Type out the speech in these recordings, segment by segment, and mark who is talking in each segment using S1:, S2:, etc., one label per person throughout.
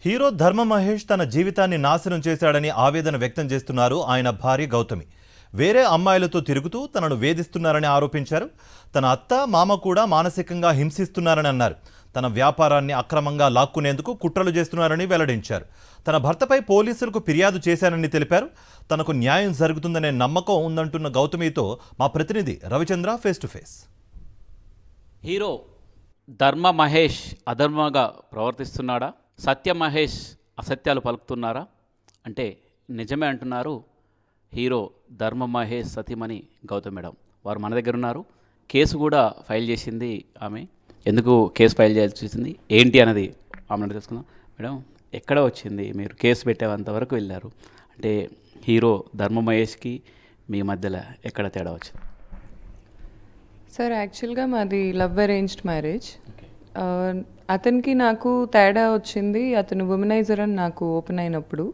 S1: Hero ధర్మ మహేష్ తన జీవితాన్ని నాశనం చేశాడని ఆవేదన వ్యక్తం చేస్తున్నారు ఆయన భార్య గౌతమి. వేరే అమ్మాయిలతో తిరుగుతూ తనను వేధిస్తున్నారని ఆరోపించారు. తన అత్త మామ కూడా మానసికంగా హింసిస్తున్నారని అన్నారు. తన వ్యాపారాన్ని అక్రమంగా లాక్కునేందుకు కుట్రలు చేస్తున్నారని వెల్లడించారు. తన భర్తపై పోలీసులకు ఫిర్యాదు చేశానని తెలిపారు. తనకు న్యాయం జరుగుతుందనే నమ్మకం ఉందంటున్న గౌతమితో మా ప్రతినిధి Ravichandra face to face.
S2: Hero ధర్మ మహేష్ అధర్మంగా ప్రవర్తిస్తున్నాడా? సత్య మహేష్ అసత్యాలు పలుకుతున్నారా అంటే నిజమే అంటున్నారు హీరో ధర్మ మహేష్ సతీమణి గౌతమ్ మేడం. వారు మన దగ్గర ఉన్నారు. కేసు కూడా ఫైల్ చేసింది ఆమె. ఎందుకు కేసు ఫైల్ చేయాల్సి వచ్చింది ఏంటి అన్నది ఆమె తెలుసుకుందాం. మేడం, ఎక్కడ వచ్చింది? మీరు కేసు పెట్టేంతవరకు వెళ్ళారు అంటే హీరో ధర్మ మహేష్కి మీ మధ్యలో ఎక్కడ తేడా వచ్చింది?
S3: సార్, యాక్చువల్గా మాది లవ్ అరేంజ్డ్ మ్యారేజ్. అతనికి నాకు తేడా వచ్చింది అతను ఉమెనైజర్ అని నాకు ఓపెన్ అయినప్పుడు.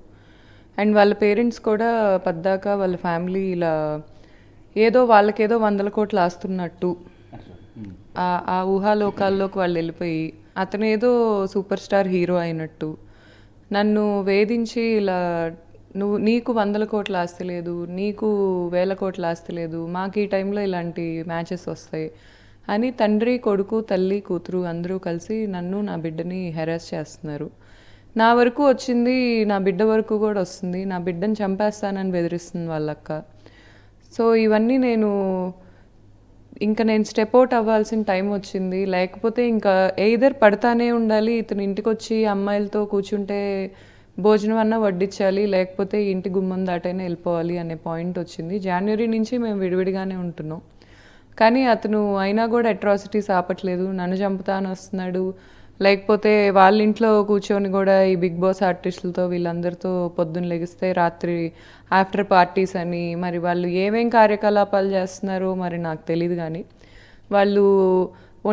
S3: అండ్ వాళ్ళ పేరెంట్స్ కూడా పద్దాక వాళ్ళ ఫ్యామిలీ ఇలా ఏదో వాళ్ళకేదో 100 కోట్లు ఆస్తున్నట్టు ఆ ఊహాలోకాల్లోకి వాళ్ళు వెళ్ళిపోయి అతను ఏదో సూపర్ స్టార్ హీరో అయినట్టు నన్ను వేధించి ఇలా నీకు 100 కోట్ల ఆస్తి లేదు, నీకు 1000 కోట్ల ఆస్తి లేదు, మాకు ఈ టైంలో ఇలాంటి మ్యాచెస్ వస్తాయి అని తండ్రి, కొడుకు, తల్లి, కూతురు అందరూ కలిసి నన్ను, నా బిడ్డని హెరాస్ చేస్తున్నారు. నా వరకు వచ్చింది, నా బిడ్డ వరకు కూడా వస్తుంది. నా బిడ్డను చంపేస్తానని బెదిరిస్తుంది వాళ్ళక్క. సో ఇవన్నీ నేను స్టెప్ అవుట్ అవ్వాల్సిన టైం వచ్చింది. లేకపోతే ఇంకా ఎయిదర్ పడతానే ఉండాలి, ఇతను ఇంటికి వచ్చి అమ్మాయిలతో కూర్చుంటే భోజనం అన్నా వడ్డించాలి, లేకపోతే ఇంటి గుమ్మం దాటైనా వెళ్ళిపోవాలి అనే పాయింట్ వచ్చింది. జనవరి నుంచి మేము విడివిడిగానే ఉంటున్నాం. కానీ అతను అయినా కూడా అట్రాసిటీస్ ఆపట్లేదు. నన్ను చంపుతాను వస్తున్నాడు. లేకపోతే వాళ్ళ ఇంట్లో కూర్చొని కూడా ఈ బిగ్ బాస్ ఆర్టిస్టులతో వీళ్ళందరితో పొద్దున్న లెగిస్తే రాత్రి ఆఫ్టర్ పార్టీస్ అని మరి వాళ్ళు ఏమేం కార్యకలాపాలు చేస్తున్నారో మరి నాకు తెలియదు. కానీ వాళ్ళు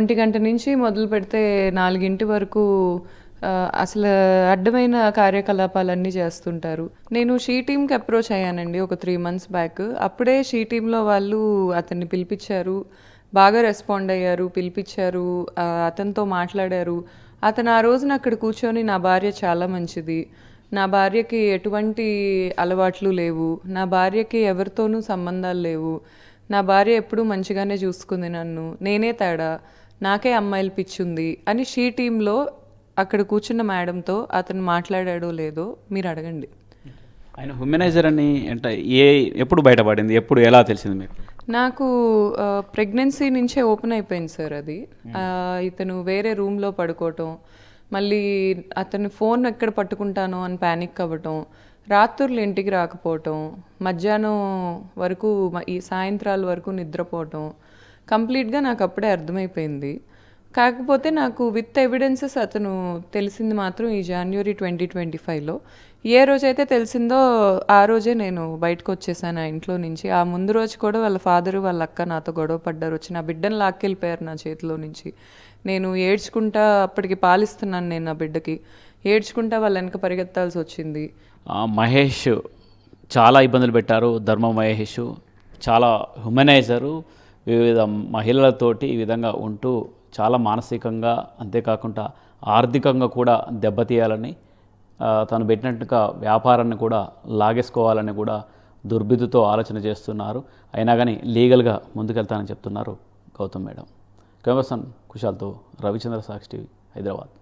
S3: 1 గంట నుంచి మొదలు పెడితే 4 వరకు అసలు అడ్డమైన కార్యకలాపాలన్నీ చేస్తుంటారు. నేను షీ టీమ్కి అప్రోచ్ అయ్యానండి ఒక 3 months బ్యాక్. అప్పుడే షీ టీంలో వాళ్ళు అతన్ని పిలిపించారు, బాగా రెస్పాండ్ అయ్యారు, పిలిపించారు, అతనితో మాట్లాడారు. అతను ఆ రోజున అక్కడ కూర్చొని నా భార్య చాలా మంచిది, నా భార్యకి ఎటువంటి అలవాట్లు లేవు, నా భార్యకి ఎవరితోనూ సంబంధాలు లేవు, నా భార్య ఎప్పుడూ మంచిగానే చూసుకుంది నన్ను, నేనే తేడా, నాకే అమ్మాయిలు పిచ్చుంది అని షీ టీంలో అక్కడ కూర్చున్న మేడంతో అతను మాట్లాడాడో లేదో మీరు అడగండి.
S2: ఆయన హ్యూమనైజర్ అని అంటే ఎప్పుడు బయటపడింది, ఎప్పుడు ఎలా తెలిసింది మీకు?
S3: నాకు ప్రెగ్నెన్సీ నుంచే ఓపెన్ అయిపోయింది సార్ అది. ఇతను వేరే రూమ్లో పడుకోవటం, మళ్ళీ అతను ఫోన్ ఎక్కడ పట్టుకుంటానో అని ప్యానిక్ అవ్వటం, రాత్రులు ఇంటికి రాకపోవటం, మధ్యాహ్నం వరకు ఈ సాయంత్రాల వరకు నిద్రపోవటం, కంప్లీట్గా నాకు అప్పుడే అర్థమైపోయింది. కాకపోతే నాకు విత్ ఎవిడెన్సెస్ అతను తెలిసింది మాత్రం ఈ January 2025లో. ఏ రోజైతే తెలిసిందో ఆ రోజే నేను బయటకు వచ్చేసాను ఆ ఇంట్లో నుంచి. ఆ ముందు రోజు కూడా వాళ్ళ ఫాదరు వాళ్ళ అక్క నాతో గొడవ పడ్డారు, వచ్చి నా బిడ్డను లాక్కెళ్ళిపోయారు నా చేతిలో నుంచి. నేను ఏడ్చుకుంటా, అప్పటికి పాలిస్తున్నాను నేను నా బిడ్డకి, ఏడ్చుకుంటా వాళ్ళ వెనక పరిగెత్తాల్సి వచ్చింది.
S2: మహేష్ చాలా ఇబ్బందులు పెట్టారు. ధర్మ మహేష్ చాలా హ్యూమనైజరు, వివిధ మహిళలతోటి ఈ విధంగా ఉంటూ చాలా మానసికంగా అంతేకాకుండా ఆర్థికంగా కూడా దెబ్బతీయాలని, తను పెట్టినట్టుగా వ్యాపారాన్ని కూడా లాగేసుకోవాలని కూడా దుర్బుద్ధితో ఆలోచన చేస్తున్నారు. అయినా కానీ లీగల్గా ముందుకెళ్తానని చెప్తున్నారు గౌతమ్ మేడం. కెమెరాపర్సన్ కుశాల్తో రవిచంద్ర, సాక్షి టీవీ, హైదరాబాద్.